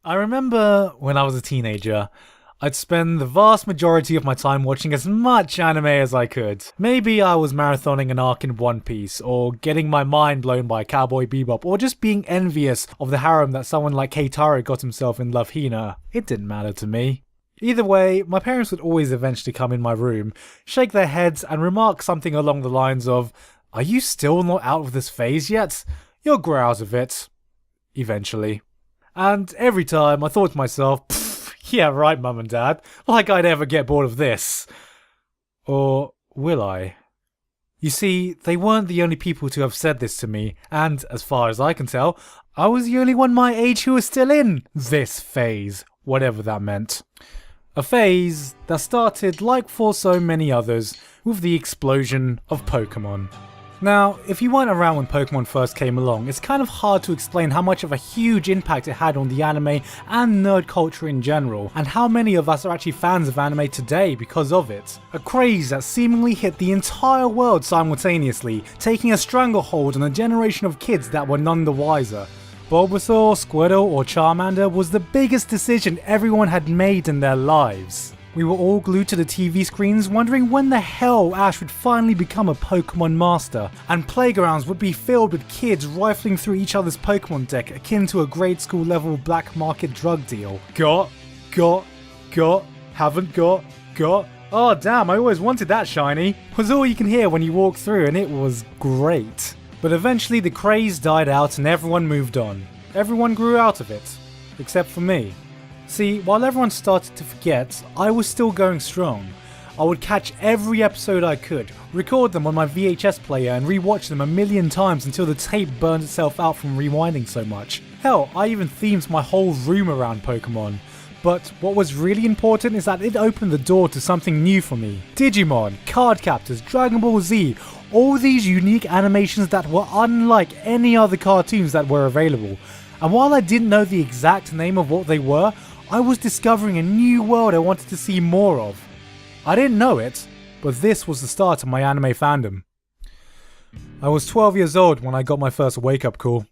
I remember when I was a teenager, I'd spend the vast majority of my time watching as much anime as I could. Maybe I was marathoning an arc in One Piece, or getting my mind blown by Cowboy Bebop, or just being envious of the harem that someone like Keitaro got himself in Love Hina. It didn't matter to me. Either way, my parents would always eventually come in my room, shake their heads and remark something along the lines of, "Are you still not out of this phase yet? You'll grow out of it. Eventually." And every time I thought to myself, yeah right mum and dad, like I'd ever get bored of this. Or will I? You see, they weren't the only people to have said this to me, and as far as I can tell, I was the only one my age who was still in this phase, whatever that meant. A phase that started, like for so many others, with the explosion of Pokemon. Now, if you weren't around when Pokemon first came along, it's kind of hard to explain how much of a huge impact it had on the anime and nerd culture in general, and how many of us are actually fans of anime today because of it. A craze that seemingly hit the entire world simultaneously, taking a stranglehold on a generation of kids that were none the wiser. Bulbasaur, Squirtle or Charmander was the biggest decision everyone had made in their lives. We were all glued to the TV screens wondering when the hell Ash would finally become a Pokemon master, and playgrounds would be filled with kids rifling through each other's Pokemon deck akin to a grade school level black market drug deal. Got, haven't got. Oh damn, I always wanted that shiny, was all you can hear when you walk through, and it was great. But eventually the craze died out and everyone moved on. Everyone grew out of it. Except for me. See, while everyone started to forget, I was still going strong. I would catch every episode I could, record them on my VHS player and rewatch them a million times until the tape burned itself out from rewinding so much. Hell, I even themed my whole room around Pokemon. But what was really important is that it opened the door to something new for me. Digimon, Cardcaptors, Dragon Ball Z, all these unique animations that were unlike any other cartoons that were available. And while I didn't know the exact name of what they were, I was discovering a new world I wanted to see more of. I didn't know it, but this was the start of my anime fandom. I was 12 years old when I got my first wake-up call.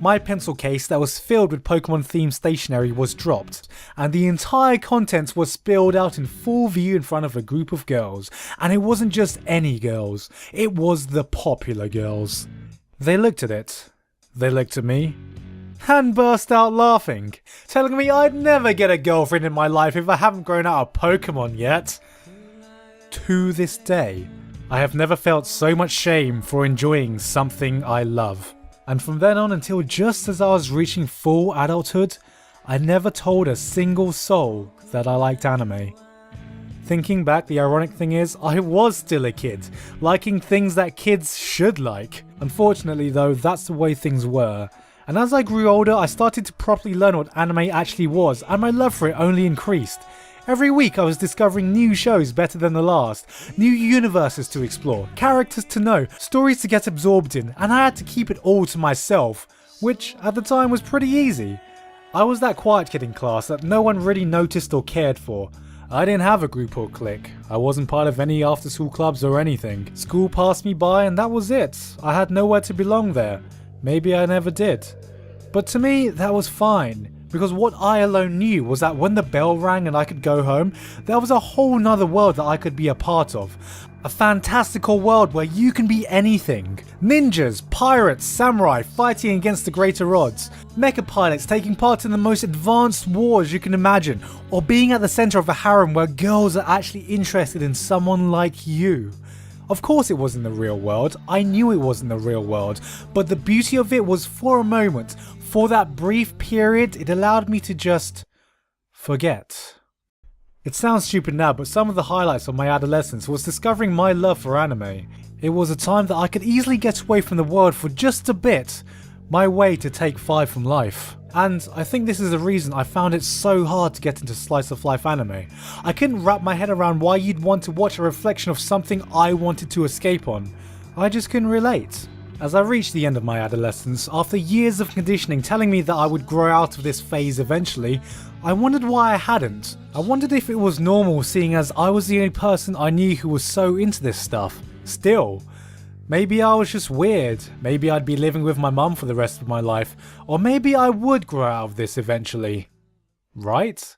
My pencil case that was filled with Pokemon-themed stationery was dropped, and the entire contents was spilled out in full view in front of a group of girls. And it wasn't just any girls, it was the popular girls. They looked at it, they looked at me, and burst out laughing, telling me I'd never get a girlfriend in my life if I haven't grown out of Pokemon yet. To this day, I have never felt so much shame for enjoying something I love. And from then on until just as I was reaching full adulthood, I never told a single soul that I liked anime. Thinking back, the ironic thing is, I was still a kid, liking things that kids should like. Unfortunately though, that's the way things were. And as I grew older, I started to properly learn what anime actually was, and my love for it only increased. Every week I was discovering new shows better than the last, new universes to explore, characters to know, stories to get absorbed in, and I had to keep it all to myself, which at the time was pretty easy. I was that quiet kid in class that no one really noticed or cared for. I didn't have a group or clique. I wasn't part of any after school clubs or anything. School passed me by and that was it. I had nowhere to belong there. Maybe I never did. But to me, that was fine, because what I alone knew was that when the bell rang and I could go home, there was a whole nother world that I could be a part of. A fantastical world where you can be anything. Ninjas, pirates, samurai fighting against the greater odds, mecha pilots taking part in the most advanced wars you can imagine, or being at the center of a harem where girls are actually interested in someone like you. Of course it was in the real world, I knew it was in the real world, but the beauty of it was for a moment, for that brief period, it allowed me to just forget. It sounds stupid now, but some of the highlights of my adolescence was discovering my love for anime. It was a time that I could easily get away from the world for just a bit, my way to take 5 from life. And I think this is the reason I found it so hard to get into slice of life anime. I couldn't wrap my head around why you'd want to watch a reflection of something I wanted to escape on. I just couldn't relate. As I reached the end of my adolescence, after years of conditioning telling me that I would grow out of this phase eventually, I wondered why I hadn't. I wondered if it was normal seeing as I was the only person I knew who was so into this stuff. Still. Maybe I was just weird, maybe I'd be living with my mum for the rest of my life, or maybe I would grow out of this eventually. right?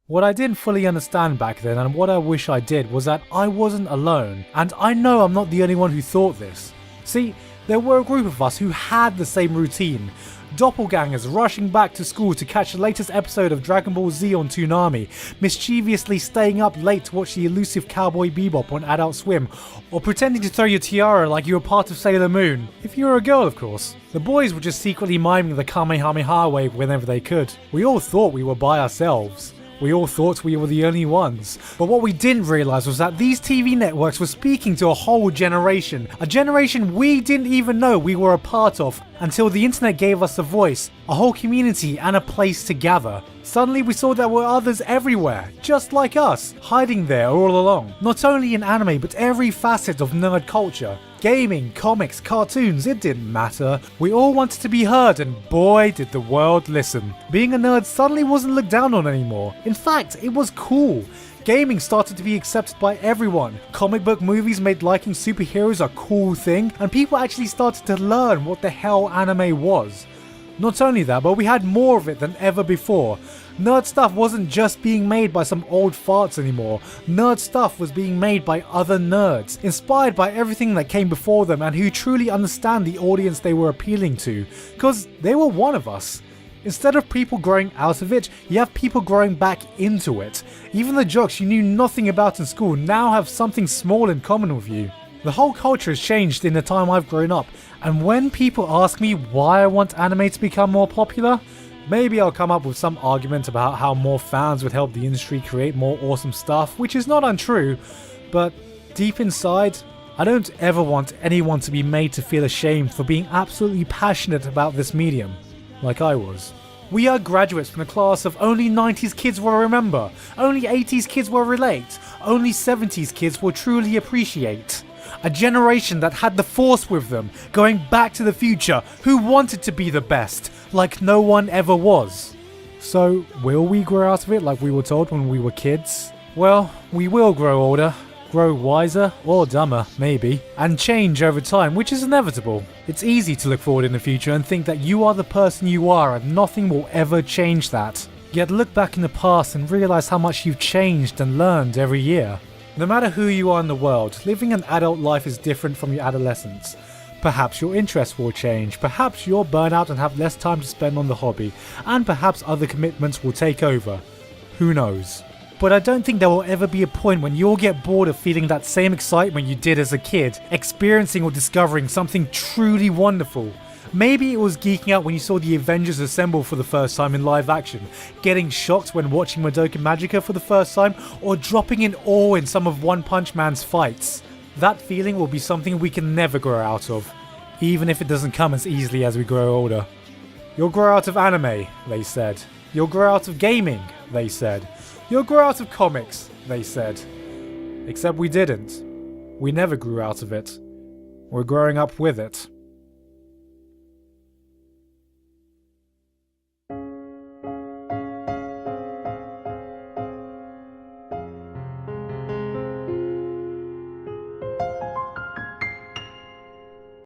What I didn't fully understand back then, and what I wish I did, was that I wasn't alone, and I know I'm not the only one who thought this. See, there were a group of us who had the same routine. Doppelgangers rushing back to school to catch the latest episode of Dragon Ball Z on Toonami, mischievously staying up late to watch the elusive Cowboy Bebop on Adult Swim, or pretending to throw your tiara like you were part of Sailor Moon. If you were a girl, of course. The boys were just secretly miming the Kamehameha wave whenever they could. We all thought we were by ourselves. We all thought we were the only ones. But what we didn't realise was that these TV networks were speaking to a whole generation. A generation we didn't even know we were a part of until the internet gave us a voice, a whole community and a place to gather. Suddenly we saw there were others everywhere, just like us, hiding there all along. Not only in anime but every facet of nerd culture. Gaming, comics, cartoons, it didn't matter. We all wanted to be heard, and boy did the world listen. Being a nerd suddenly wasn't looked down on anymore. In fact, it was cool. Gaming started to be accepted by everyone. Comic book movies made liking superheroes a cool thing, and people actually started to learn what the hell anime was. Not only that, but we had more of it than ever before. Nerd stuff wasn't just being made by some old farts anymore. Nerd stuff was being made by other nerds, inspired by everything that came before them and who truly understand the audience they were appealing to, because they were one of us. Instead of people growing out of it, you have people growing back into it. Even the jocks you knew nothing about in school now have something small in common with you. The whole culture has changed in the time I've grown up, and when people ask me why I want anime to become more popular, maybe I'll come up with some argument about how more fans would help the industry create more awesome stuff, which is not untrue, but deep inside, I don't ever want anyone to be made to feel ashamed for being absolutely passionate about this medium, like I was. We are graduates from a class of only 90s kids will remember, only 80s kids will relate, only 70s kids will truly appreciate. A generation that had the Force with them, going back to the future, who wanted to be the best, like no one ever was. So, will we grow out of it like we were told when we were kids? Well, we will grow older, grow wiser, or dumber, maybe, and change over time, which is inevitable. It's easy to look forward in the future and think that you are the person you are and nothing will ever change that. Yet look back in the past and realise how much you've changed and learned every year. No matter who you are in the world, living an adult life is different from your adolescence. Perhaps your interests will change, perhaps you'll burn out and have less time to spend on the hobby, and perhaps other commitments will take over. Who knows? But I don't think there will ever be a point when you'll get bored of feeling that same excitement you did as a kid, experiencing or discovering something truly wonderful. Maybe it was geeking out when you saw the Avengers assemble for the first time in live action, getting shocked when watching Madoka Magica for the first time, or dropping in awe in some of One Punch Man's fights. That feeling will be something we can never grow out of, even if it doesn't come as easily as we grow older. You'll grow out of anime, they said. You'll grow out of gaming, they said. You'll grow out of comics, they said. Except we didn't. We never grew out of it. We're growing up with it.